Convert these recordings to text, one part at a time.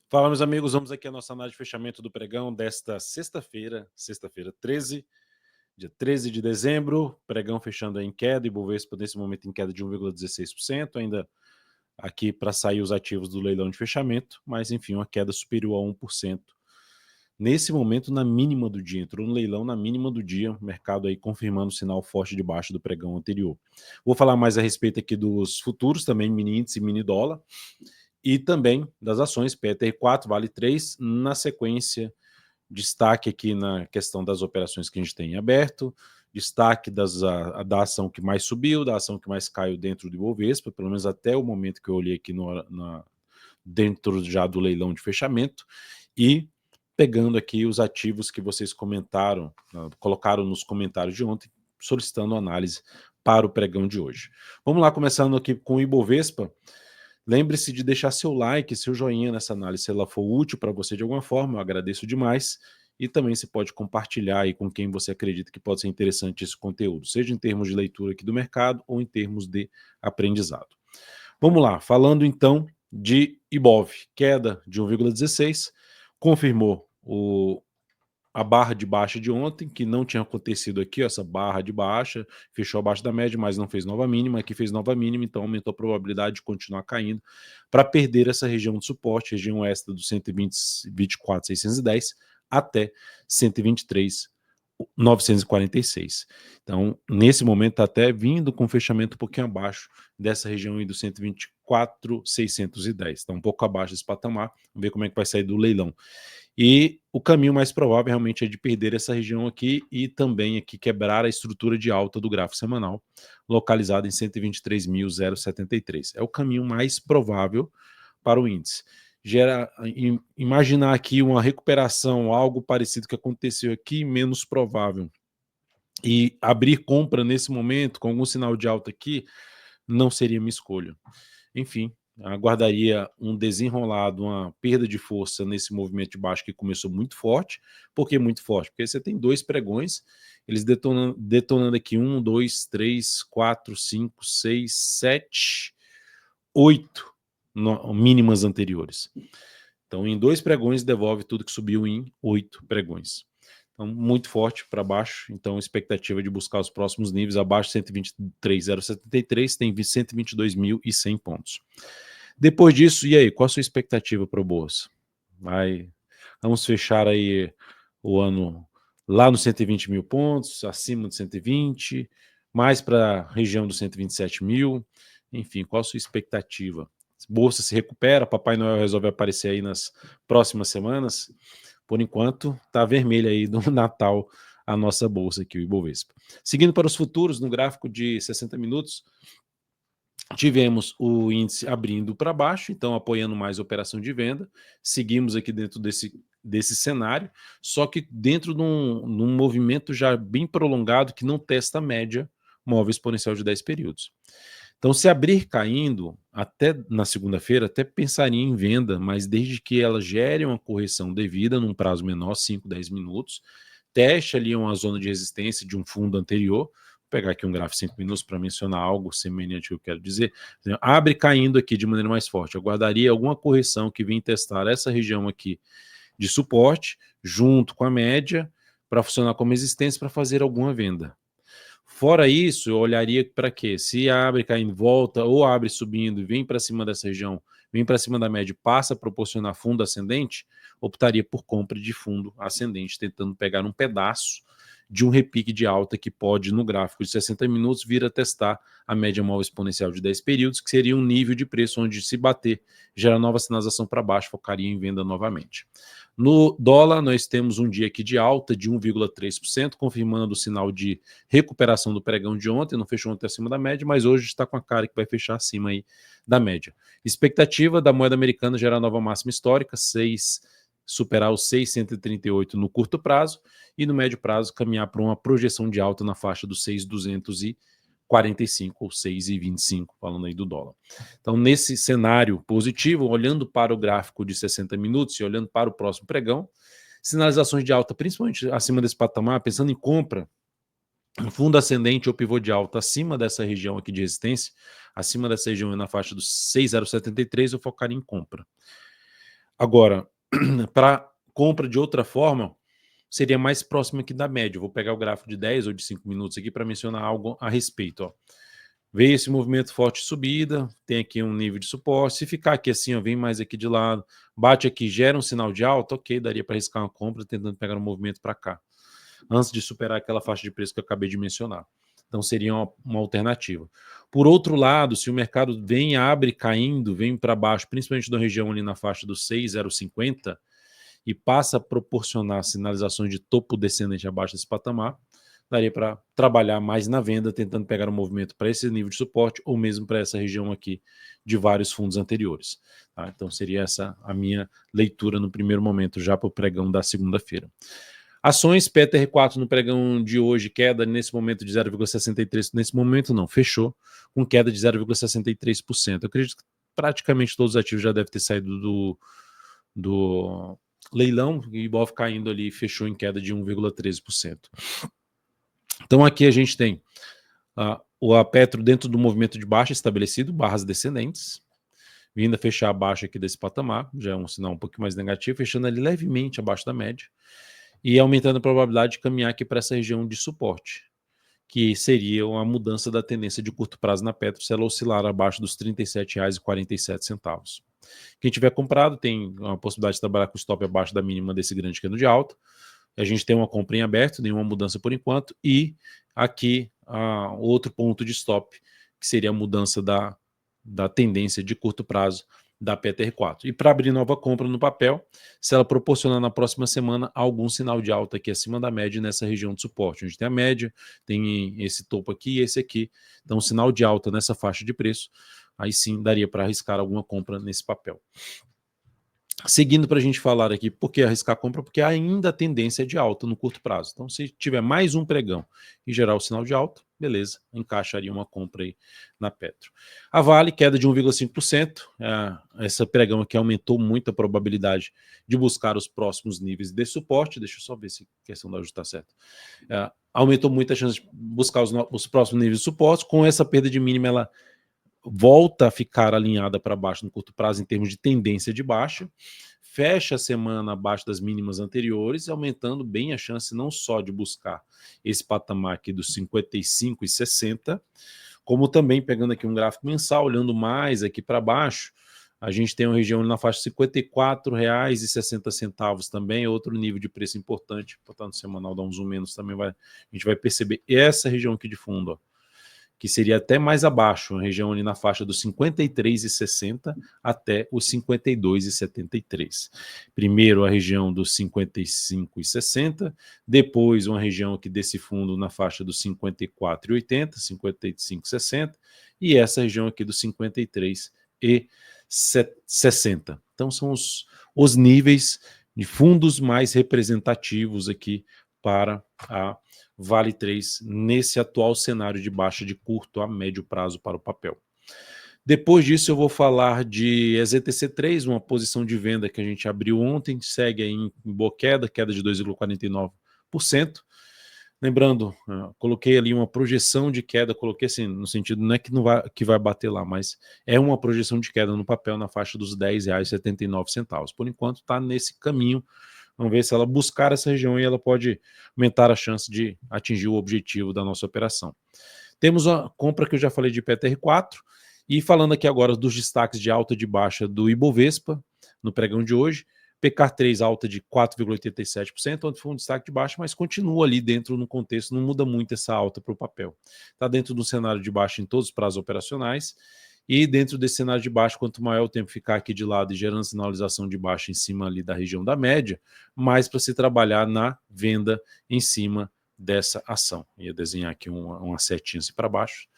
Fala, meus amigos, vamos aqui à nossa análise de fechamento do pregão desta sexta-feira, 13, dia 13 de dezembro, pregão fechando aí em queda, Ibovespa nesse momento em queda de 1,16%, ainda aqui para sair os ativos do leilão de fechamento, mas enfim, uma queda superior a 1%. Nesse momento, na mínima do dia, entrou no leilão na mínima do dia, o mercado aí confirmando o sinal forte de baixa do pregão anterior. Vou falar mais a respeito aqui dos futuros, também mini índice e mini dólar, e também das ações PETR4, Vale 3, na sequência, destaque aqui na questão das operações que a gente tem em aberto, destaque da ação que mais subiu, da ação que mais caiu dentro do Ibovespa, pelo menos até o momento que eu olhei aqui dentro já do leilão de fechamento, e pegando aqui os ativos que vocês comentaram, colocaram nos comentários de ontem, solicitando análise para o pregão de hoje. Vamos lá, começando aqui com o Ibovespa. Lembre-se de deixar seu like, seu joinha nessa análise, se ela for útil para você de alguma forma, eu agradeço demais. E também você pode compartilhar aí com quem você acredita que pode ser interessante esse conteúdo, seja em termos de leitura aqui do mercado ou em termos de aprendizado. Vamos lá, falando então de Ibov, queda de 1,16, confirmou a barra de baixa de ontem, que não tinha acontecido aqui, essa barra de baixa, fechou abaixo da média, mas não fez nova mínima, aqui fez nova mínima, então aumentou a probabilidade de continuar caindo, para perder essa região de suporte, região extra do 124.610 até 123.946. Então, nesse momento, está até vindo com fechamento um pouquinho abaixo dessa região aí do 124.610, está um pouco abaixo desse patamar, vamos ver como é que vai sair do leilão. E o caminho mais provável realmente é de perder essa região aqui e também aqui quebrar a estrutura de alta do gráfico semanal, localizado em 123.073. É o caminho mais provável para o índice. Imaginar aqui uma recuperação, algo parecido que aconteceu aqui, menos provável. E abrir compra nesse momento, com algum sinal de alta aqui, não seria minha escolha. Enfim, aguardaria um desenrolado, uma perda de força nesse movimento de baixo que começou muito forte. Por que muito forte? Porque você tem dois pregões, eles detonando aqui 1, 2, 3, 4, 5, 6, 7, 8 mínimas anteriores. Então, em 2 pregões, devolve tudo que subiu em 8 pregões. Então, muito forte para baixo. Então, expectativa de buscar os próximos níveis abaixo de 123.073, tem 122.100 pontos. Depois disso, e aí, qual a sua expectativa para o Bolsa? Vamos fechar aí o ano lá nos 120 mil pontos, acima de 120, mais para a região dos 127 mil. Enfim, qual a sua expectativa? Bolsa se recupera, Papai Noel resolve aparecer aí nas próximas semanas. Por enquanto, está vermelha aí do Natal a nossa bolsa aqui, o Ibovespa. Seguindo para os futuros, no gráfico de 60 minutos, tivemos o índice abrindo para baixo, então apoiando mais a operação de venda. Seguimos aqui dentro desse cenário, só que dentro de um movimento já bem prolongado que não testa a média móvel exponencial de 10 períodos. Então, se abrir caindo, até na segunda-feira, até pensaria em venda, mas desde que ela gere uma correção devida num prazo menor, 5, 10 minutos, teste ali uma zona de resistência de um fundo anterior. Vou pegar aqui um gráfico de 5 minutos para mencionar algo semelhante ao que eu quero dizer. Abre caindo aqui de maneira mais forte. Eu guardaria alguma correção que vem testar essa região aqui de suporte, junto com a média, para funcionar como resistência para fazer alguma venda. Fora isso, eu olharia para quê? Se abre caindo, volta, ou abre subindo e vem para cima dessa região, vem para cima da média e passa a proporcionar fundo ascendente, optaria por compra de fundo ascendente, tentando pegar um pedaço de um repique de alta que pode, no gráfico de 60 minutos, vir a testar a média móvel exponencial de 10 períodos, que seria um nível de preço onde, se bater, gera nova sinalização para baixo, focaria em venda novamente. No dólar, nós temos um dia aqui de alta de 1,3%, confirmando o sinal de recuperação do pregão de ontem, não fechou ontem acima da média, mas hoje está com a cara que vai fechar acima aí da média. Expectativa da moeda americana gerar nova máxima histórica, superar os 6,138 no curto prazo, e no médio prazo caminhar para uma projeção de alta na faixa dos 6,245 ou 6,25, falando aí do dólar. Então, nesse cenário positivo, olhando para o gráfico de 60 minutos e olhando para o próximo pregão, sinalizações de alta, principalmente acima desse patamar, pensando em compra, um fundo ascendente ou pivô de alta acima dessa região aqui de resistência, acima dessa região na faixa dos 6,073, eu focaria em compra. Agora, para compra de outra forma, seria mais próximo aqui da média. Eu vou pegar o gráfico de 10 ou de 5 minutos aqui para mencionar algo a respeito. Ó. Veio esse movimento forte de subida, tem aqui um nível de suporte. Se ficar aqui assim, ó, vem mais aqui de lado, bate aqui, gera um sinal de alta, ok, daria para arriscar uma compra tentando pegar um movimento para cá, antes de superar aquela faixa de preço que eu acabei de mencionar. Então seria uma alternativa. Por outro lado, se o mercado vem, abre caindo, vem para baixo, principalmente da região ali na faixa dos 6,050 e passa a proporcionar sinalizações de topo descendente abaixo desse patamar, daria para trabalhar mais na venda, tentando pegar um movimento para esse nível de suporte ou mesmo para essa região aqui de vários fundos anteriores. Tá? Então seria essa a minha leitura no primeiro momento, já para o pregão da segunda-feira. Ações PTR4 no pregão de hoje, queda nesse momento de 0,63%. Nesse momento não, fechou com queda de 0,63%. Eu acredito que praticamente todos os ativos já devem ter saído do leilão, e o Ibov caindo ali, fechou em queda de 1,13%. Então aqui a gente tem a Petro dentro do movimento de baixa estabelecido, barras descendentes, vindo a fechar abaixo aqui desse patamar, já é um sinal um pouquinho mais negativo, fechando ali levemente abaixo da média, e aumentando a probabilidade de caminhar aqui para essa região de suporte, que seria uma mudança da tendência de curto prazo na Petro se ela oscilar abaixo dos R$ 37,47. Quem tiver comprado tem a possibilidade de trabalhar com stop abaixo da mínima desse grande candle de alta. A gente tem uma compra em aberto, nenhuma mudança por enquanto, e aqui outro ponto de stop, que seria a mudança da tendência de curto prazo da PTR4. E para abrir nova compra no papel, se ela proporcionar na próxima semana algum sinal de alta aqui acima da média nessa região de suporte. A gente tem a média, tem esse topo aqui e esse aqui. Então, sinal de alta nessa faixa de preço, aí sim daria para arriscar alguma compra nesse papel. Seguindo para a gente falar aqui, por que arriscar a compra? Porque ainda a tendência é de alta no curto prazo. Então, se tiver mais um pregão e gerar o sinal de alta, beleza, encaixaria uma compra aí na Petro. A Vale, queda de 1,5%. Essa pregão aqui aumentou muito a probabilidade de buscar os próximos níveis de suporte. Deixa eu só ver se a questão da ajuste está certa. Aumentou muito a chance de buscar os próximos níveis de suporte. Com essa perda de mínima, ela volta a ficar alinhada para baixo no curto prazo em termos de tendência de baixa, fecha a semana abaixo das mínimas anteriores, aumentando bem a chance não só de buscar esse patamar aqui dos 55,60, como também pegando aqui um gráfico mensal, olhando mais aqui para baixo, a gente tem uma região na faixa de R$ 54,60 também, outro nível de preço importante, botar no semanal, dar um zoom menos também, a gente vai perceber essa região aqui de fundo, ó, que seria até mais abaixo, uma região ali na faixa dos 53,60 até os 52,73. Primeiro a região dos 55,60, depois uma região aqui desse fundo na faixa dos 54,80, 55,60 e essa região aqui dos 53,60. Então são os níveis de fundos mais representativos aqui para a Vale 3 nesse atual cenário de baixa de curto a médio prazo para o papel. Depois disso eu vou falar de EZTC3, uma posição de venda que a gente abriu ontem, segue aí em boa queda de 2,49%. Lembrando, coloquei ali uma projeção de queda, coloquei assim, no sentido não é que vai bater lá, mas é uma projeção de queda no papel na faixa dos R$ 10,79. Por enquanto está nesse caminho. Vamos ver se ela buscar essa região e ela pode aumentar a chance de atingir o objetivo da nossa operação. Temos a compra que eu já falei de PTR4 e falando aqui agora dos destaques de alta e de baixa do Ibovespa no pregão de hoje. PK3 alta de 4,87%, onde foi um destaque de baixa, mas continua ali dentro no contexto, não muda muito essa alta para o papel. Está dentro do cenário de baixa em todos os prazos operacionais. E dentro desse cenário de baixa, quanto maior o tempo ficar aqui de lado e gerando sinalização de baixa em cima ali da região da média, mais para se trabalhar na venda em cima dessa ação. Ia desenhar aqui uma setinha assim para baixo.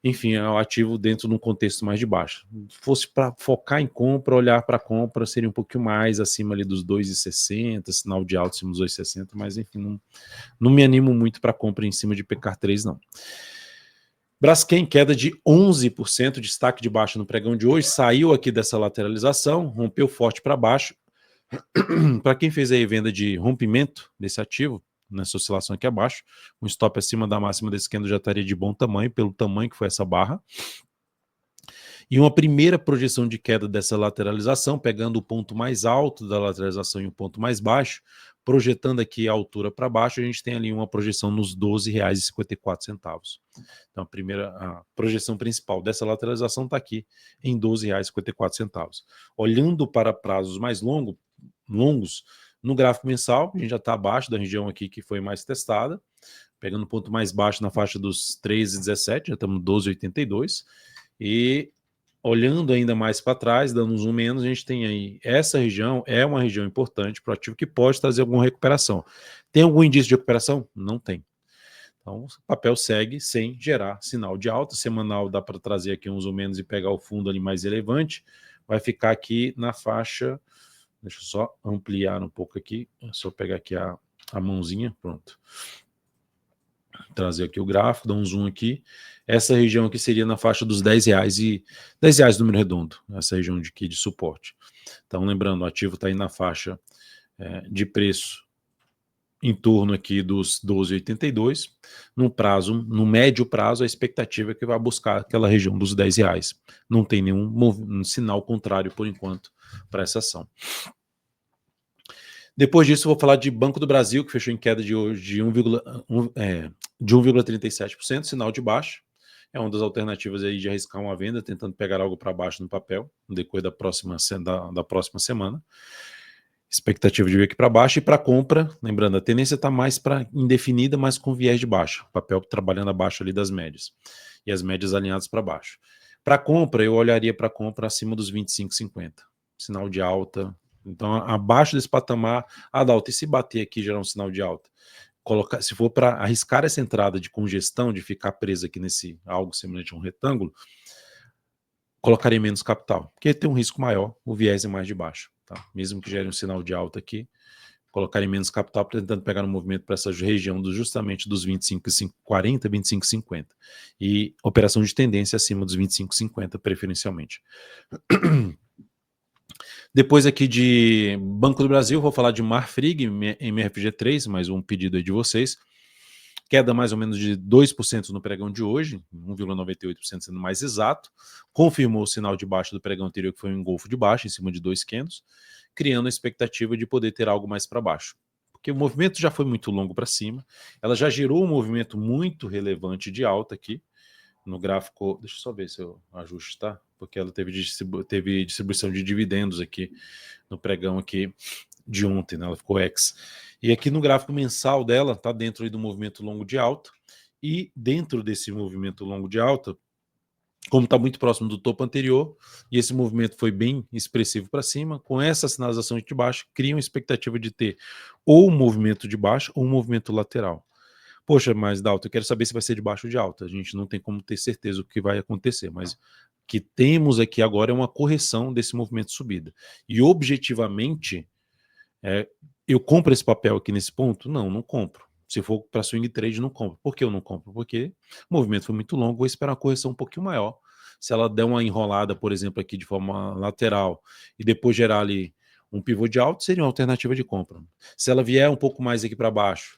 Enfim, é o ativo dentro de um contexto mais de baixa. Se fosse para focar em compra, olhar para a compra, seria um pouquinho mais acima ali dos 2,60, sinal de alta acima dos 2,60, mas enfim, não me animo muito para compra em cima de PK3 não. Braskem, queda de 11%, destaque de baixa no pregão de hoje, saiu aqui dessa lateralização, rompeu forte para baixo. Para quem fez aí venda de rompimento desse ativo, nessa oscilação aqui abaixo, um stop acima da máxima desse candle já estaria de bom tamanho, pelo tamanho que foi essa barra. E uma primeira projeção de queda dessa lateralização, pegando o ponto mais alto da lateralização e o ponto mais baixo, projetando aqui a altura para baixo, a gente tem ali uma projeção nos R$ 12,54. Então, a projeção principal dessa lateralização está aqui em R$ 12,54. Olhando para prazos mais longos, no gráfico mensal, a gente já está abaixo da região aqui que foi mais testada, pegando o ponto mais baixo na faixa dos 13,17, já estamos no 12,82, e olhando ainda mais para trás, dando um zoom menos, a gente tem aí, essa região é uma região importante para o ativo que pode trazer alguma recuperação. Tem algum indício de recuperação? Não tem. Então, o papel segue sem gerar sinal de alta. Semanal dá para trazer aqui um zoom menos e pegar o fundo ali mais relevante. Vai ficar aqui na faixa, deixa eu só ampliar um pouco aqui, só pegar aqui a mãozinha, pronto. Trazer aqui o gráfico, dar um zoom aqui. Essa região aqui seria na faixa dos R$10 e R$10 número redondo, essa região de suporte. Então, lembrando, o ativo está aí na faixa de preço em torno aqui dos 12,82. No médio prazo, a expectativa é que vai buscar aquela região dos R$10. Não tem nenhum sinal contrário por enquanto para essa ação. Depois disso, eu vou falar de Banco do Brasil, que fechou em queda de hoje de 1,37%, sinal de baixa. É uma das alternativas aí de arriscar uma venda, tentando pegar algo para baixo no papel, no decorrer da próxima semana. Expectativa de vir aqui para baixo. E para compra, lembrando, a tendência está mais para indefinida, mas com viés de baixa. O papel trabalhando abaixo ali das médias. E as médias alinhadas para baixo. Para compra, eu olharia para compra acima dos 25,50. Sinal de alta. Então, abaixo desse patamar, Adalto, e se bater aqui gerar um sinal de alta? Se for para arriscar essa entrada de congestão, de ficar preso aqui nesse algo semelhante a um retângulo, colocaria menos capital, porque tem um risco maior, o viés é mais de baixo. Tá? Mesmo que gere um sinal de alta aqui, colocaria menos capital, tentando pegar um movimento para essa região justamente dos 25,40, 25,50. E operação de tendência acima dos 25,50 preferencialmente. Depois aqui de Banco do Brasil, vou falar de Marfrig, MRFG3, mais um pedido aí de vocês. Queda mais ou menos de 2% no pregão de hoje, 1,98% sendo mais exato. Confirmou o sinal de baixa do pregão anterior, que foi um engolfo de baixa, em cima de 2,500, criando a expectativa de poder ter algo mais para baixo. Porque o movimento já foi muito longo para cima, ela já gerou um movimento muito relevante de alta aqui, no gráfico, deixa eu só ver se eu ajusto, tá? Porque ela teve distribuição de dividendos aqui no pregão aqui de ontem, né? Ela ficou ex. E aqui no gráfico mensal dela, tá dentro aí do movimento longo de alta, e dentro desse movimento longo de alta, como está muito próximo do topo anterior, e esse movimento foi bem expressivo para cima, com essa sinalização de baixo, cria uma expectativa de ter ou um movimento de baixo ou um movimento lateral. Poxa, mas Dalton, eu quero saber se vai ser de baixo ou de alta. A gente não tem como ter certeza do que vai acontecer, mas o que temos aqui agora é uma correção desse movimento de subida. E objetivamente, eu compro esse papel aqui nesse ponto? Não, não compro. Se for para swing trade, não compro. Por que eu não compro? Porque o movimento foi muito longo, vou esperar uma correção um pouquinho maior. Se ela der uma enrolada, por exemplo, aqui de forma lateral e depois gerar ali um pivô de alto, seria uma alternativa de compra. Se ela vier um pouco mais aqui para baixo,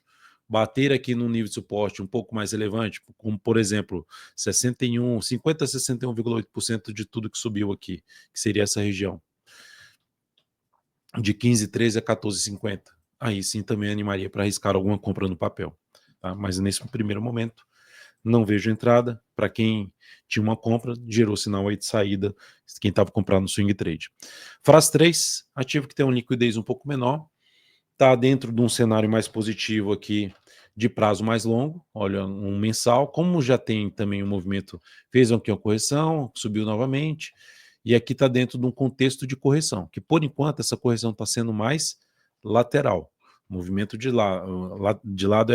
bater aqui no nível de suporte um pouco mais relevante, como por exemplo 50 a 61,8% de tudo que subiu aqui, que seria essa região de 15,13 a 14,50. Aí sim também animaria para arriscar alguma compra no papel. Tá? Mas nesse primeiro momento não vejo entrada. Para quem tinha uma compra, gerou sinal aí de saída, quem estava comprando no swing trade. FRAS 3, ativo que tem uma liquidez um pouco menor, está dentro de um cenário mais positivo aqui, de prazo mais longo, olha, um mensal, como já tem também um movimento, fez aqui uma correção, subiu novamente, e aqui está dentro de um contexto de correção, que por enquanto essa correção está sendo mais lateral, movimento de lado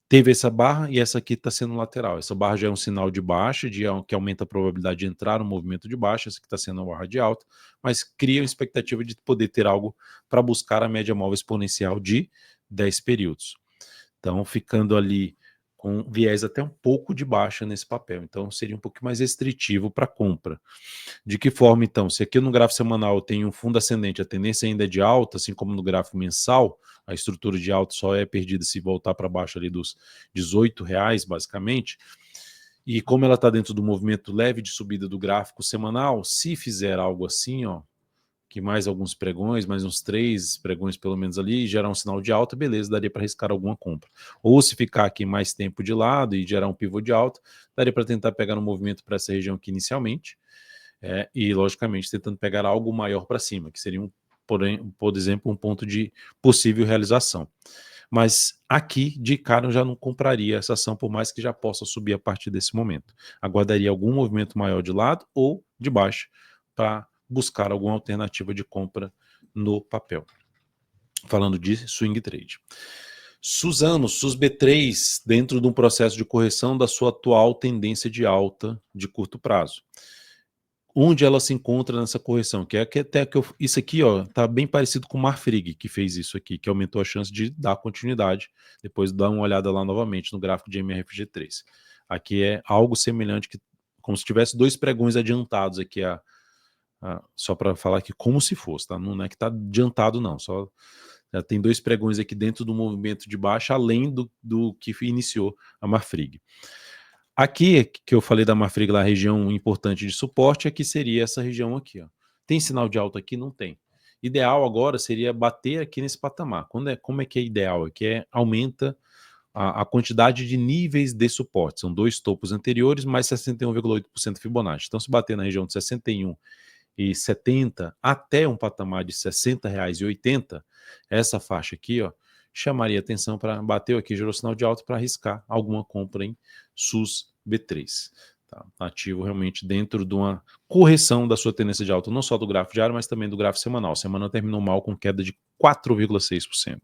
teve essa barra e essa aqui está sendo lateral, essa barra já é um sinal de baixa, que aumenta a probabilidade de entrar no movimento de baixa, essa aqui está sendo uma barra de alta, mas cria uma expectativa de poder ter algo para buscar a média móvel exponencial de 10 períodos. Então, ficando ali com viés até um pouco de baixa nesse papel. Então, seria um pouco mais restritivo para compra. De que forma, então? Se aqui no gráfico semanal tem um fundo ascendente, a tendência ainda é de alta, assim como no gráfico mensal, a estrutura de alta só é perdida se voltar para baixo ali dos R$18, basicamente. E como ela está dentro do movimento leve de subida do gráfico semanal, se fizer algo assim, ó, que mais alguns pregões, mais uns 3 pregões pelo menos ali, gerar um sinal de alta, beleza, daria para arriscar alguma compra. Ou se ficar aqui mais tempo de lado e gerar um pivô de alta, daria para tentar pegar um movimento para essa região aqui inicialmente, e logicamente tentando pegar algo maior para cima, que seria, por exemplo, um ponto de possível realização. Mas aqui, de cara, eu já não compraria essa ação, por mais que já possa subir a partir desse momento. Aguardaria algum movimento maior de lado ou de baixo para buscar alguma alternativa de compra no papel. Falando de swing trade. Suzano, SUSB3, dentro de um processo de correção da sua atual tendência de alta de curto prazo. Onde ela se encontra nessa correção, isso aqui, ó, tá bem parecido com o Marfrig, que fez isso aqui, que aumentou a chance de dar continuidade, depois dá uma olhada lá novamente no gráfico de MRFG3. Aqui é algo semelhante, como se tivesse 2 pregões adiantados aqui, só para falar que como se fosse, tá? Não é que tá adiantado não, só já tem 2 pregões aqui dentro do movimento de baixa, além do que iniciou a Marfrig. Aqui, que eu falei da Marfrig, lá, a região importante de suporte, aqui seria essa região aqui, ó. Tem sinal de alta aqui? Não tem. Ideal agora seria bater aqui nesse patamar. Como é que é ideal? Aqui aumenta a quantidade de níveis de suporte. São 2 topos anteriores, mais 61,8% Fibonacci. Então, se bater na região de 61,70 até um patamar de R$ 60,80, essa faixa aqui, ó, chamaria atenção para bater aqui, gerou sinal de alta para arriscar alguma compra em SUSB3. Tá? Ativo realmente dentro de uma correção da sua tendência de alta, não só do gráfico diário, mas também do gráfico semanal. A semana terminou mal com queda de 4,6%.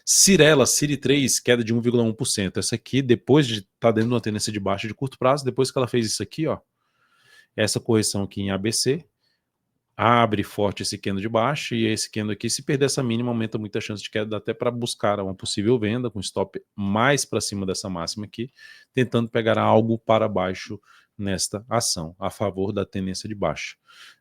Cirela, CIRI3, queda de 1,1%. Essa aqui, depois de estar dentro de uma tendência de baixa de curto prazo, depois que ela fez isso aqui, ó, essa correção aqui em ABC, abre forte esse candle de baixo, e esse candle aqui, se perder essa mínima, aumenta muito a chance de queda, até para buscar uma possível venda, com stop mais para cima dessa máxima aqui, tentando pegar algo para baixo nesta ação, a favor da tendência de baixa.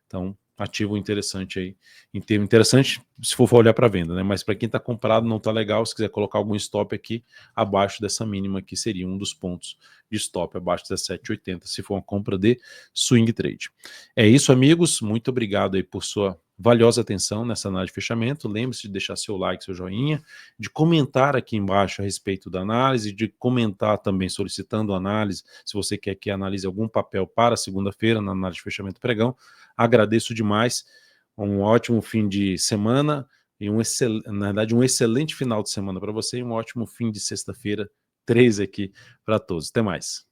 Então, ativo interessante aí, em termo interessante se for olhar para venda, né? Mas para quem está comprado não está legal, se quiser colocar algum stop aqui, abaixo dessa mínima aqui seria um dos pontos de stop, abaixo de 17,80, se for uma compra de swing trade. É isso, amigos, muito obrigado aí por sua valiosa atenção nessa análise de fechamento. Lembre-se de deixar seu like, seu joinha, de comentar aqui embaixo a respeito da análise, de comentar também solicitando análise, se você quer que analise algum papel para segunda-feira na análise de fechamento pregão. Agradeço demais, um ótimo fim de semana e na verdade um excelente final de semana para você e um ótimo fim de sexta-feira 13 aqui para todos. Até mais.